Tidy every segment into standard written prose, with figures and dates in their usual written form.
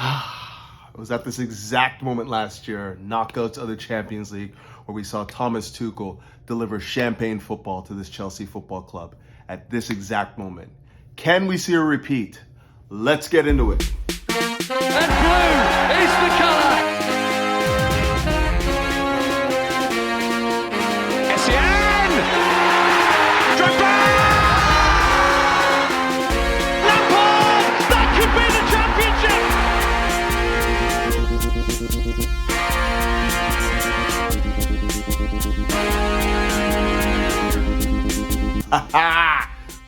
It was at this exact moment last year, knockouts of the Champions League, where we saw Thomas Tuchel deliver champagne football to this Chelsea football club at this exact moment. Can we see a repeat? Let's get into it. And blue is the colour. Essien! Drogba! Lampard! That could be the championship!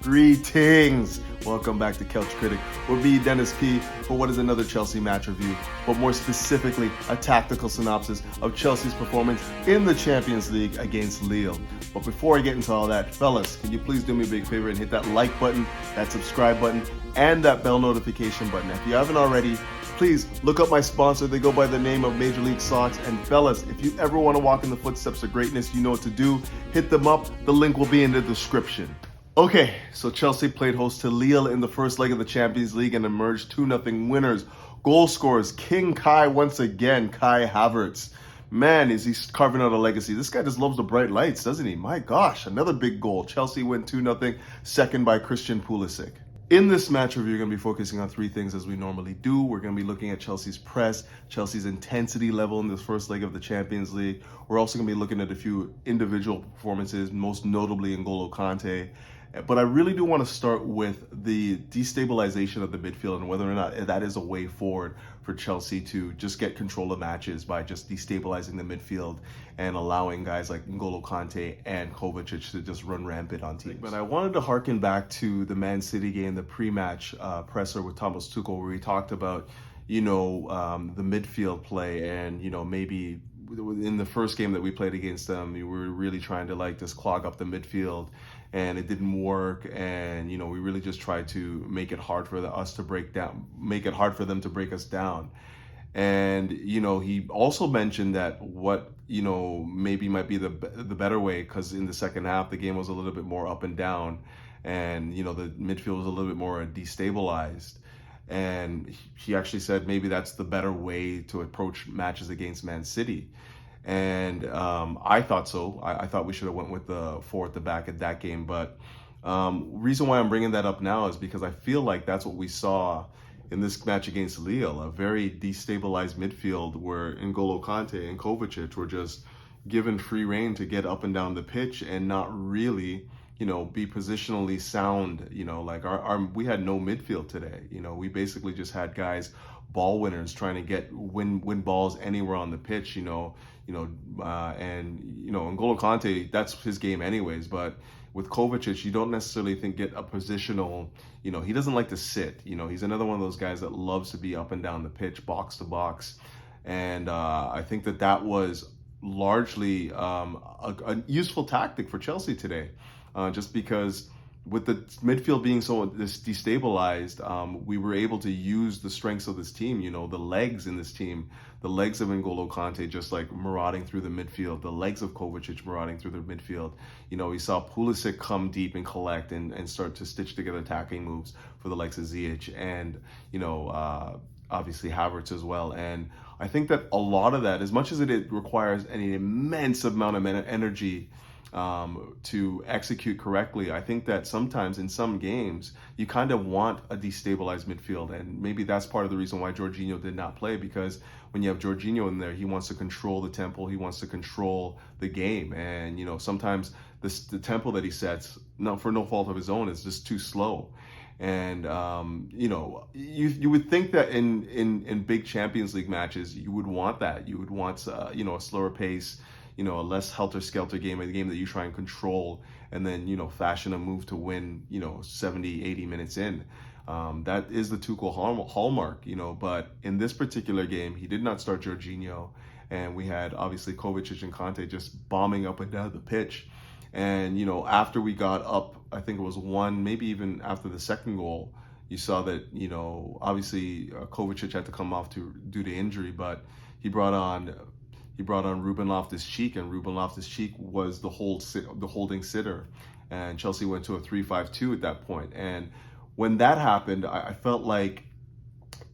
Greetings! Welcome back to Couch Critic with me, Dennis P, for what is another Chelsea match review, but more specifically, a tactical synopsis of Chelsea's performance in the Champions League against Lille. But before I get into all that, fellas, can you please do me a big favor and hit that like button, that subscribe button, and that bell notification button. If you haven't already, please look up my sponsor. They go by the name of Major League Socks. And fellas, if you ever want to walk in the footsteps of greatness, you know what to do. Hit them up. The link will be in the description. Okay, so Chelsea played host to Lille in the first leg of the Champions League and emerged 2-0 winners. Goal scorers, King Kai once again, Kai Havertz. Man, is he carving out a legacy. This guy just loves the bright lights, doesn't he? My gosh, another big goal. Chelsea win 2-0, second by Christian Pulisic. In this match review, we're going to be focusing on three things as we normally do. We're going to be looking at Chelsea's press, Chelsea's intensity level in this first leg of the Champions League. We're also going to be looking at a few individual performances, most notably N'Golo Kante. But I really do want to start with the destabilization of the midfield and whether or not that is a way forward for Chelsea to just get control of matches by just destabilizing the midfield and allowing guys like N'Golo Kante and Kovacic to just run rampant on teams. But I wanted to harken back to the Man City game, the pre-match presser with Thomas Tuchel, where he talked about, the midfield play and, maybe in the first game that we played against them, we were really trying to just clog up the midfield, and it didn't work. And we really just tried to make it hard for them to break us down. And he also mentioned that what maybe might be the better way, because in the second half the game was a little bit more up and down, and the midfield was a little bit more destabilized. And he actually said maybe that's the better way to approach matches against Man City. And I thought so. I thought we should have went with the 4 at the back at that game. But reason why I'm bringing that up now is because I feel like that's what we saw in this match against Lille, a very destabilized midfield where N'Golo Kante and Kovacic were just given free rein to get up and down the pitch and not really be positionally sound. We had no midfield today. We basically just had guys, ball winners, trying to win balls anywhere on the pitch. And N'Golo Kante, that's his game anyways. But with Kovacic, you don't necessarily get a positional. He doesn't like to sit. He's another one of those guys that loves to be up and down the pitch, box to box. And I think that was largely a useful tactic for Chelsea today. Just because with the midfield being so destabilized, we were able to use the strengths of this team, the legs in this team, the legs of N'Golo Kante just marauding through the midfield, the legs of Kovacic marauding through the midfield. We saw Pulisic come deep and collect and start to stitch together attacking moves for the likes of Ziyech and, obviously Havertz as well. And I think that a lot of that, as much as it requires an immense amount of energy to execute correctly, I think that sometimes in some games you kind of want a destabilized midfield, and maybe that's part of the reason why Jorginho did not play, because when you have Jorginho in there, he wants to control the tempo, he wants to control the game, and sometimes the tempo that he sets, not for no fault of his own, is just too slow. And you would think that in big Champions League matches you would want that. You would want a slower pace, a less helter-skelter game, a game that you try and control and then, fashion a move to win, 70, 80 minutes in. That is the Tuchel hallmark, but in this particular game, he did not start Jorginho, and we had obviously Kovacic and Kante just bombing up and down the pitch. And, after we got up, I think it was 1, maybe even after the second goal, you saw that, obviously Kovacic had to come off due to injury, but he brought on Ruben Loftus-Cheek, and Ruben Loftus-Cheek was the holding sitter. And Chelsea went to a 3-5-2 at that point. And when that happened, I felt like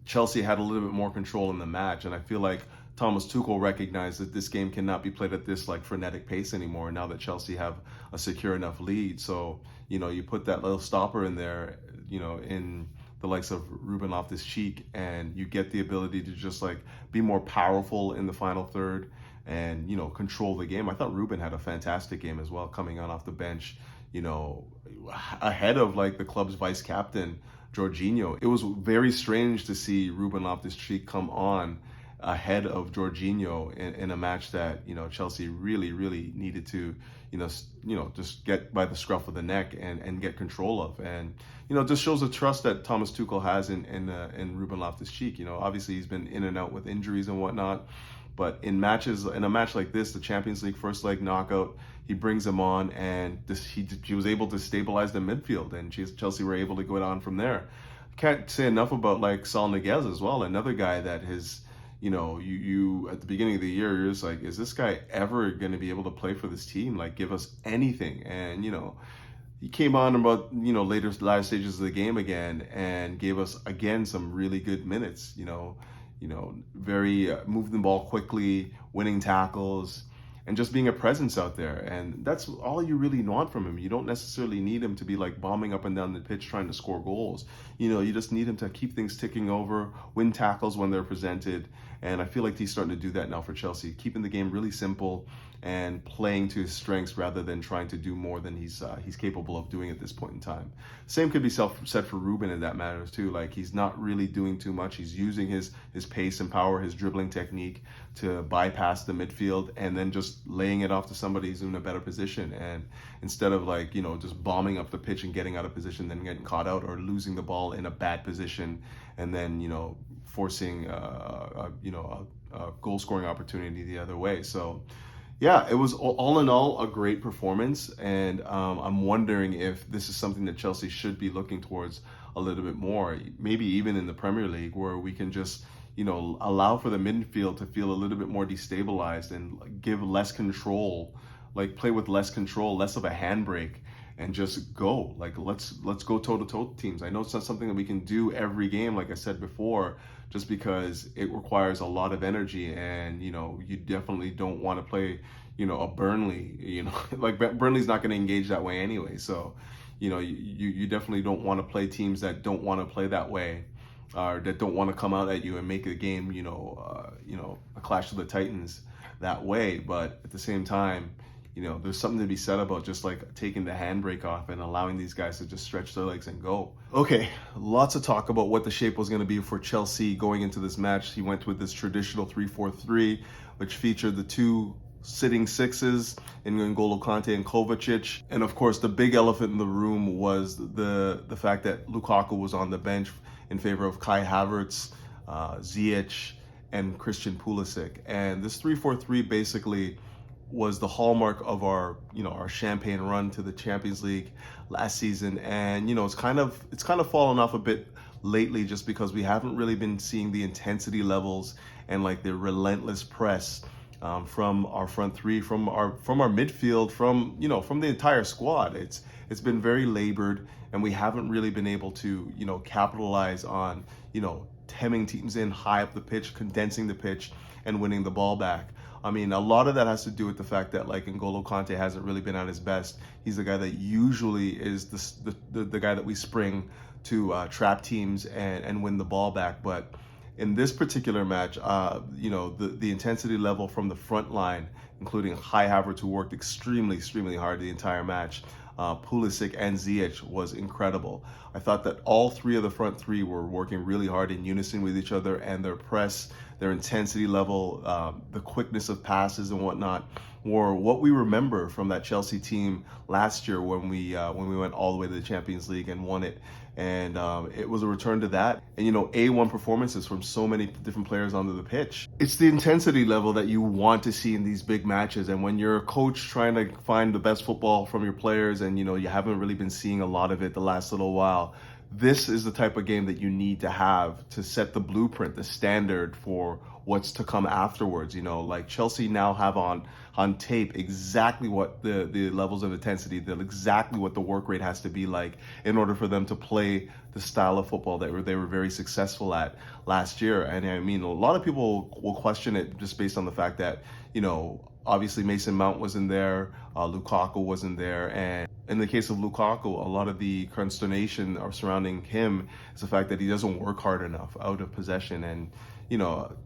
Chelsea had a little bit more control in the match, and I feel like Thomas Tuchel recognized that this game cannot be played at this like frenetic pace anymore now that Chelsea have a secure enough lead. So, you put that little stopper in there, in the likes of Ruben Loftus-Cheek, and you get the ability to just like be more powerful in the final third and, control the game. I thought Ruben had a fantastic game as well, coming on off the bench, ahead of like the club's vice captain, Jorginho. It was very strange to see Ruben Loftus-Cheek come on ahead of Jorginho in a match that, Chelsea really, really needed to, just get by the scruff of the neck and get control of. And, just shows the trust that Thomas Tuchel has in Ruben Loftus-Cheek. Obviously he's been in and out with injuries and whatnot, but in a match like this, the Champions League first leg knockout, he brings him on, and he was able to stabilize the midfield, and Chelsea were able to go on from there. Can't say enough about like Saul Niguez as well, another guy that has, you at the beginning of the year, you're just like, is this guy ever going to be able to play for this team? Like, give us anything. And, he came on about, later stages of the game again and gave us, again, some really good minutes, very moving the ball quickly, winning tackles, and just being a presence out there. And that's all you really want from him. You don't necessarily need him to be like bombing up and down the pitch trying to score goals. You just need him to keep things ticking over, win tackles when they're presented. And I feel like he's starting to do that now for Chelsea, keeping the game really simple and playing to his strengths rather than trying to do more than he's capable of doing at this point in time. Same could be said for Ruben in that matter too. Like, he's not really doing too much. He's using his pace and power, his dribbling technique to bypass the midfield and then just laying it off to somebody who's in a better position. And instead of like, just bombing up the pitch and getting out of position, then getting caught out or losing the ball in a bad position and then, forcing, a goal scoring opportunity the other way. So, yeah, it was all in all a great performance, and I'm wondering if this is something that Chelsea should be looking towards a little bit more, maybe even in the Premier League, where we can just, allow for the midfield to feel a little bit more destabilized and give less control, like play with less control, less of a handbrake, and just go. Like, let's go toe-to-toe with teams. I know it's not something that we can do every game, like I said before, just because it requires a lot of energy, and you definitely don't want to play a Burnley, like Burnley's not going to engage that way anyway. So you definitely don't want to play teams that don't want to play that way, or that don't want to come out at you and make a game a clash of the Titans that way. But at the same time, there's something to be said about just like taking the handbrake off and allowing these guys to just stretch their legs and go. Okay, lots of talk about what the shape was going to be for Chelsea going into this match. He went with this traditional 3-4-3, which featured the two sitting sixes in N'Golo Kante and Kovacic. And of course, the big elephant in the room was the fact that Lukaku was on the bench in favor of Kai Havertz, Ziyech, and Christian Pulisic. And this 3-4-3 basically was the hallmark of our champagne run to the Champions League last season. And it's kind of fallen off a bit lately, just because we haven't really been seeing the intensity levels and like the relentless press from our front three, from our midfield, from the entire squad. It's been very labored, and we haven't really been able to capitalize on hemming teams in high up the pitch, condensing the pitch, and winning the ball back. I mean, a lot of that has to do with the fact that like N'Golo Kante hasn't really been at his best. He's the guy that usually is the guy that we spring to trap teams and win the ball back. But in this particular match, the intensity level from the front line, including Kai Havertz, who worked extremely hard the entire match, Pulisic and Ziyech, was incredible. I thought that all three of the front three were working really hard in unison with each other, and their press, their intensity level, the quickness of passes and whatnot were what we remember from that Chelsea team last year when we went all the way to the Champions League and won it. And it was a return to that. And A1 performances from so many different players onto the pitch. It's the intensity level that you want to see in these big matches. And when you're a coach trying to find the best football from your players, and you haven't really been seeing a lot of it the last little while, this is the type of game that you need to have to set the blueprint, the standard for what's to come afterwards. Like Chelsea now have on tape exactly what the levels of intensity, exactly what the work rate has to be like in order for them to play the style of football that they were very successful at last year. And I mean, a lot of people will question it just based on the fact that, obviously Mason Mount wasn't there, Lukaku wasn't there, and in the case of Lukaku, a lot of the consternation surrounding him is the fact that he doesn't work hard enough out of possession. And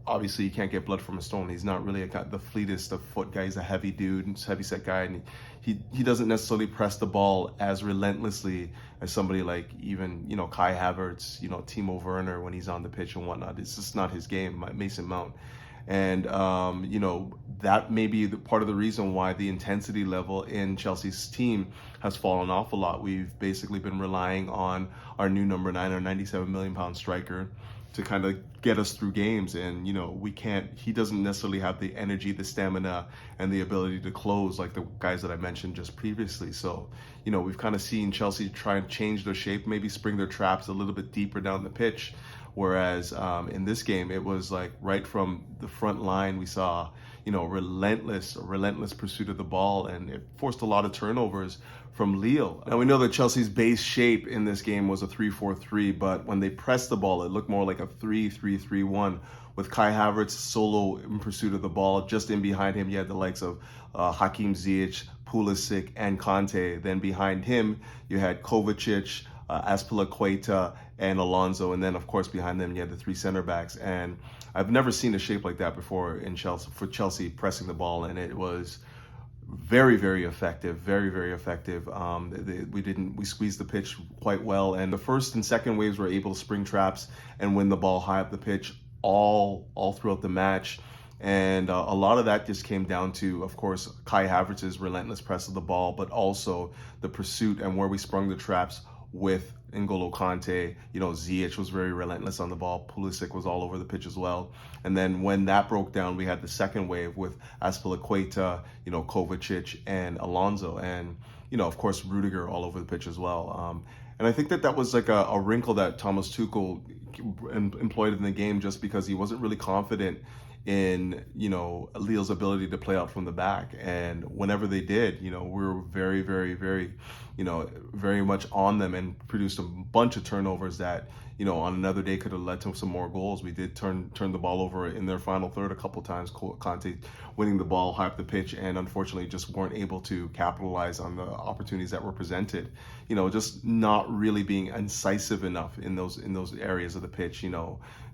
obviously you can't get blood from a stone. He's not really the fleetest of foot guy. He's a heavy dude, heavy set guy, and he doesn't necessarily press the ball as relentlessly as somebody like even Kai Havertz, Timo Werner when he's on the pitch and whatnot. It's just not his game, Mason Mount. And that may be part of the reason why the intensity level in Chelsea's team has fallen off a lot. We've basically been relying on our new number 9, our 97 million pound striker, to kind of get us through games. And he doesn't necessarily have the energy, the stamina, and the ability to close like the guys that I mentioned just previously. So we've kind of seen Chelsea try and change their shape, maybe spring their traps a little bit deeper down the pitch. Whereas in this game, it was like right from the front line, we saw, relentless pursuit of the ball, and it forced a lot of turnovers from Lille. Now we know that Chelsea's base shape in this game was a 3-4-3, but when they pressed the ball, it looked more like a 3-3-3-1 with Kai Havertz solo in pursuit of the ball. Just in behind him, you had the likes of Hakim Ziyech, Pulisic, and Conte. Then behind him, you had Kovacic, Azpilicueta, and Alonso, and then of course behind them you had the three center backs. And I've never seen a shape like that before in Chelsea pressing the ball, and it was very, very effective, very, very effective. We squeezed the pitch quite well, and the first and second waves were able to spring traps and win the ball high up the pitch all throughout the match. And a lot of that just came down to, of course, Kai Havertz's relentless press of the ball, but also the pursuit and where we sprung the traps with N'Golo Kante. Ziyech was very relentless on the ball. Pulisic was all over the pitch as well. And then when that broke down, we had the second wave with Azpilicueta, Kovacic, and Alonso. And, of course, Rudiger all over the pitch as well. And I think that was like a wrinkle that Thomas Tuchel employed in the game, just because he wasn't really confident in Lille's ability to play out from the back. And whenever they did, we were very, very, very very much on them, and produced a bunch of turnovers that on another day could have led to some more goals. We did turn the ball over in their final third a couple times, Conte winning the ball high up the pitch, and unfortunately just weren't able to capitalize on the opportunities that were presented. Just not really being incisive enough in those areas of the pitch.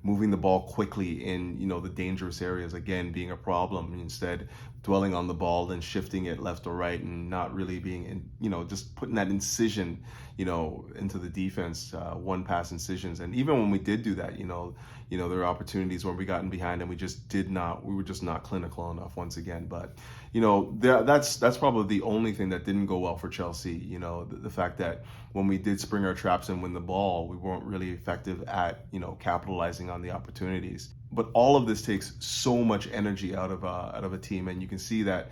Moving the ball quickly in the dangerous areas, again being a problem. Instead, dwelling on the ball and shifting it left or right, and not really being just putting that incision into the defense, one pass incisions. And even when we did do that, there were opportunities where we got in behind and we were just not clinical enough once again. But that's probably the only thing that didn't go well for Chelsea. The fact that when we did spring our traps and win the ball, we weren't really effective at capitalizing on the opportunities. But all of this takes so much energy out of a team, and you can see that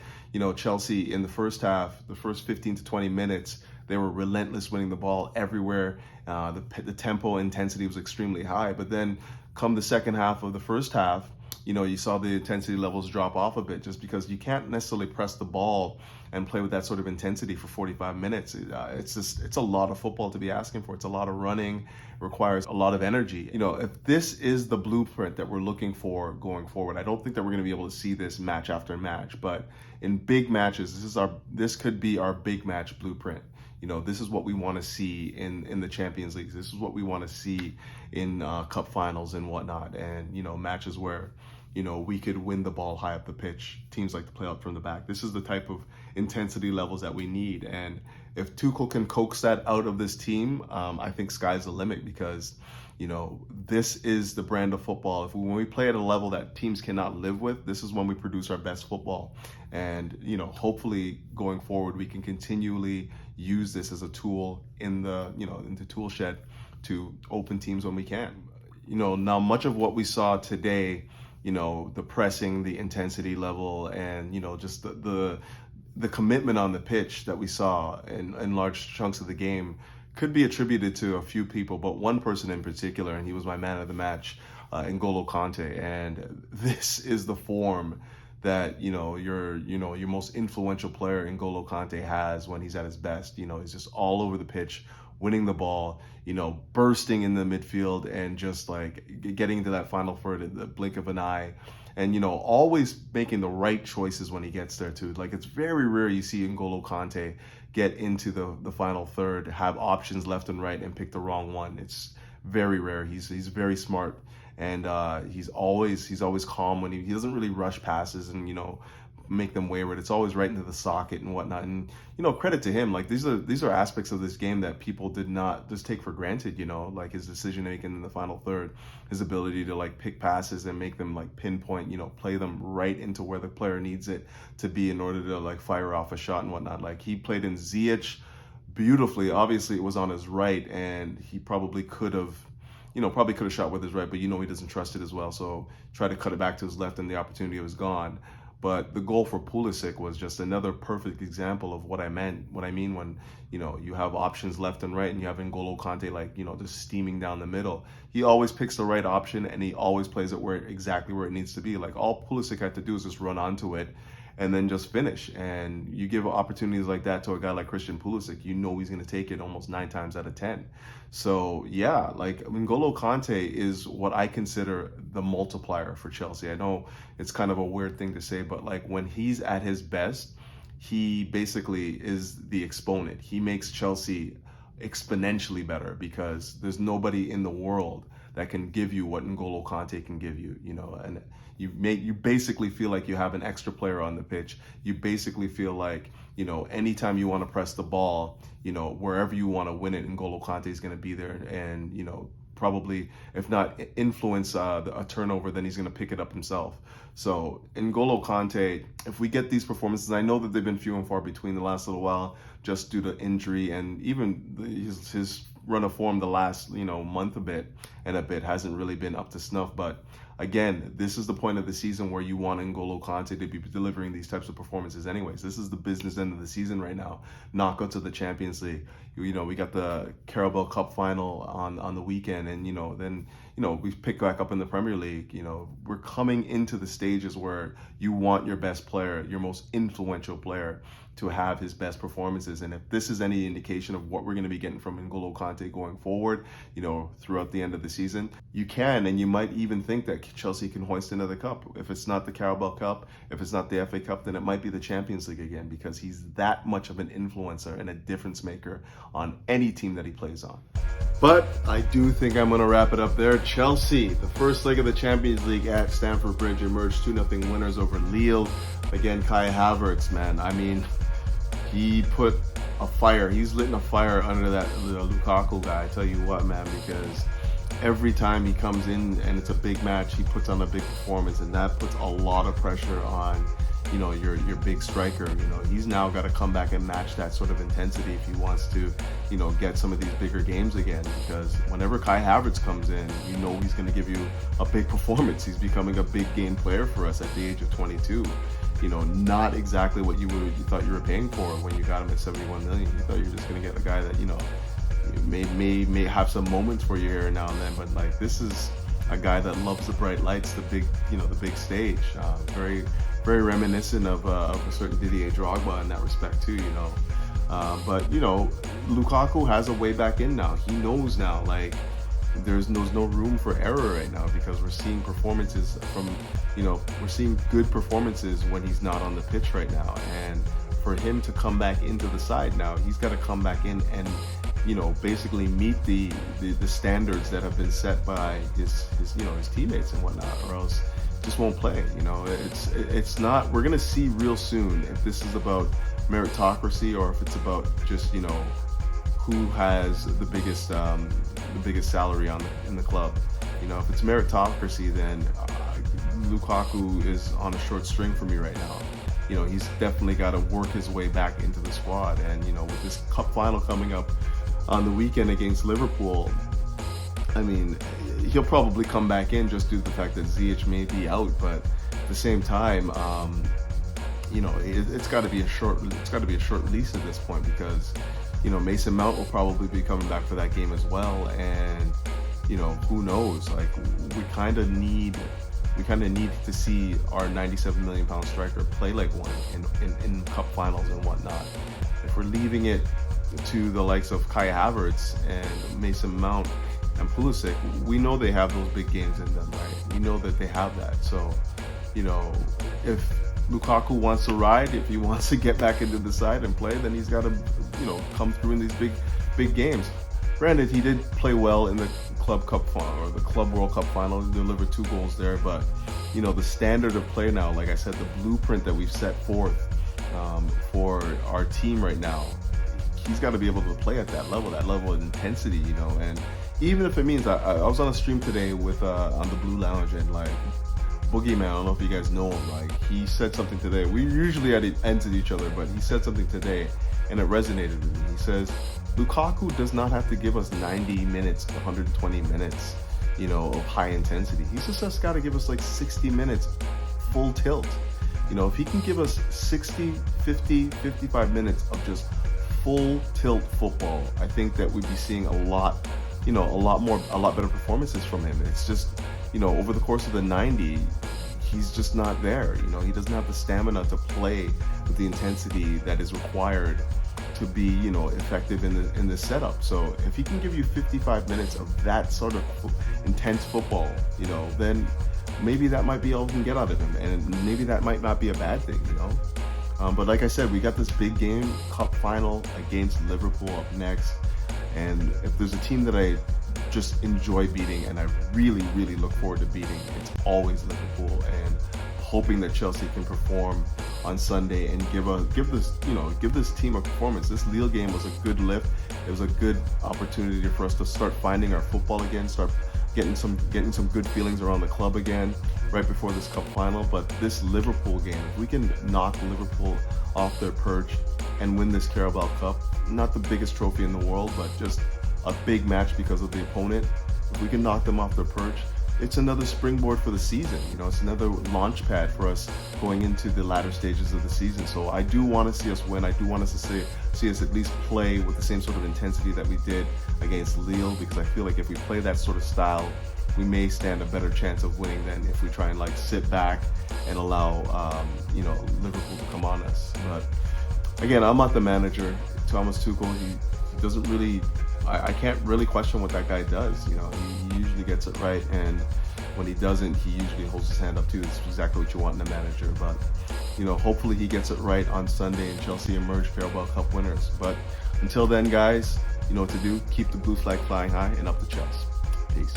Chelsea in the first half, the first 15 to 20 minutes, they were relentless winning the ball everywhere. The tempo intensity was extremely high. But then come the second half of the first half, you saw the intensity levels drop off a bit, just because you can't necessarily press the ball and play with that sort of intensity for 45 minutes. It's a lot of football to be asking for. It's a lot of running, requires a lot of energy. If this is the blueprint that we're looking for going forward, I don't think that we're going to be able to see this match after match. But in big matches, this could be our big match blueprint. This is what we want to see in the Champions League. This is what we want to see in cup finals and whatnot. And, matches where, we could win the ball high up the pitch. Teams like to play out from the back. This is the type of intensity levels that we need. And if Tuchel can coax that out of this team, I think sky's the limit, because, this is the brand of football. When we play at a level that teams cannot live with, this is when we produce our best football. And, hopefully going forward, we can continually use this as a tool in the tool shed to open teams when we can. Now much of what we saw today, the pressing, the intensity level, and, just the commitment on the pitch that we saw in large chunks of the game could be attributed to a few people, but one person in particular, and he was my man of the match, N'Golo Kante. And this is the form that your most influential player N'Golo Kante has when he's at his best. He's just all over the pitch, winning the ball, bursting in the midfield, and just like getting into that final third in the blink of an eye, and always making the right choices when he gets there too. Like, it's very rare you see N'Golo Kante get into the final third, have options left and right, and pick the wrong one. It's very rare. He's very smart. And he's always calm when he doesn't really rush passes and make them wayward. It's always right into the socket and whatnot. And credit to him. Like, these are aspects of this game that people did not just take for granted. Like his decision making in the final third, his ability to like pick passes and make them like pinpoint. Play them right into where the player needs it to be in order to like fire off a shot and whatnot. Like, he played in Ziyech beautifully. Obviously, it was on his right, and he probably could have shot with his right, but he doesn't trust it as well, so tried to cut it back to his left, and the opportunity was gone. But the goal for Pulisic was just another perfect example of what I mean when you have options left and right, and you have N'Golo Kante like just steaming down the middle. He always picks the right option, and he always plays it exactly where it needs to be. Like, all Pulisic had to do is just run onto it and then just finish. And you give opportunities like that to a guy like Christian Pulisic, he's going to take it almost 9 times out of 10. So yeah, like, N'Golo Kante is what I consider the multiplier for Chelsea. I know it's kind of a weird thing to say, but like, when he's at his best, he basically is the exponent. He makes Chelsea exponentially better, because there's nobody in the world that can give you what N'Golo Kante can give you, and you basically feel like you have an extra player on the pitch. You basically feel like, anytime you want to press the ball, wherever you want to win it, N'Golo Kante is going to be there, and, probably, if not influence a turnover, then he's going to pick it up himself. So N'Golo Kante, if we get these performances, I know that they've been few and far between the last little while, just due to injury, and even his run of form the last month a bit hasn't really been up to snuff. But again, this is the point of the season where you want N'Golo Kante to be delivering these types of performances anyways. This is the business end of the season right now. Knockout to the Champions League. We got the Carabao Cup final on the weekend, and then we pick back up in the Premier League. We're coming into the stages where you want your best player, your most influential player, to have his best performances. And if this is any indication of what we're going to be getting from N'Golo Kante going forward, throughout the end of the season, you might even think that Chelsea can hoist another cup. If it's not the Carabao Cup, if it's not the FA Cup, then it might be the Champions League again, because he's that much of an influencer and a difference maker on any team that he plays on. But I do think I'm going to wrap it up there. Chelsea, the first leg of the Champions League at Stamford Bridge, emerged 2-0 winners over Lille. Again, Kai Havertz, man, I mean, he put a fire. He's lit a fire under that Lukaku guy. I tell you what, man, because every time he comes in and it's a big match, he puts on a big performance, and that puts a lot of pressure on, your big striker. He's now got to come back and match that sort of intensity if he wants to, get some of these bigger games again. Because whenever Kai Havertz comes in, he's going to give you a big performance. He's becoming a big game player for us at the age of 22. Not exactly what you thought you were paying for when you got him at 71 million. You thought you were just going to get a guy that, may have some moments for you here now and then, but like, this is a guy that loves the bright lights, the big, the big stage. Very, very reminiscent of a certain Didier Drogba in that respect too, But Lukaku has a way back in now. He knows now, like, there's no room for error right now, because we're seeing performances from, we're seeing good performances when he's not on the pitch right now. And for him to come back into the side now, he's got to come back in and, basically meet the standards that have been set by his teammates and whatnot, or else just won't play. It's not, we're going to see real soon if this is about meritocracy or if it's about just, who has the biggest salary in the club. If it's meritocracy, then Lukaku is on a short string for me right now. He's definitely got to work his way back into the squad. And with this cup final coming up on the weekend against Liverpool, I mean, he'll probably come back in just due to the fact that Ziyech may be out. But at the same time, it's got to be a short lease at this point, because You know, Mason Mount will probably be coming back for that game as well, and you know, who knows? Like, we kind of need to see our 97 million pound striker play like one in cup finals and whatnot. If we're leaving it to the likes of Kai Havertz and Mason Mount and Pulisic, we know they have those big games in them, right? We know that they have that. So, you know, if Lukaku wants to ride, if he wants to get back into the side and play, then he's got to, you know, come through in these big games. Granted, he did play well in the Club Cup final or the Club World Cup final. He delivered 2 goals there, but you know, the standard of play now, like I said, the blueprint that we've set forth for our team right now, he's got to be able to play at that level of intensity, you know. And even if it means, I was on a stream today with on the Blue Lounge, and like Boogeyman, I don't know if you guys know him, like he said something today. We usually at the ends of each other, but he said something today and it resonated with me. He says, Lukaku does not have to give us 90 minutes, 120 minutes, you know, of high intensity. He's just got to give us like 60 minutes full tilt. You know, if he can give us 60, 50, 55 minutes of just full tilt football, I think that we'd be seeing a lot better performances from him. It's just, you know, over the course of the 90, he's just not there. You know, he doesn't have the stamina to play with the intensity that is required to be, you know, effective in the setup. So if he can give you 55 minutes of that sort of intense football, you know, then maybe that might be all we can get out of him, and maybe that might not be a bad thing, you know. But like I said, we got this big game, cup final against Liverpool up next, and if there's a team that I just enjoy beating and I really, really look forward to beating, it's always Liverpool, and hoping that Chelsea can perform on Sunday and give this team a performance. This Lille game was a good lift. It was a good opportunity for us to start finding our football again, start getting some good feelings around the club again right before this cup final. But this Liverpool game, if we can knock Liverpool off their perch and win this Carabao Cup, not the biggest trophy in the world, but just a big match because of the opponent. If we can knock them off their perch, it's another springboard for the season. You know, it's another launch pad for us going into the latter stages of the season. So I do want to see us win. I do want us to see us at least play with the same sort of intensity that we did against Lille, because I feel like if we play that sort of style, we may stand a better chance of winning than if we try and like sit back and allow Liverpool to come on us. But again, I'm not the manager. Thomas Tuchel, he doesn't really. I can't really question what that guy does. You know, he usually gets it right, and when he doesn't, he usually holds his hand up too. It's exactly what you want in a manager. But you know, hopefully he gets it right on Sunday and Chelsea emerge Carabao Cup winners. But until then, guys, you know what to do. Keep the blue flag flying high and up the Chelsea. Peace.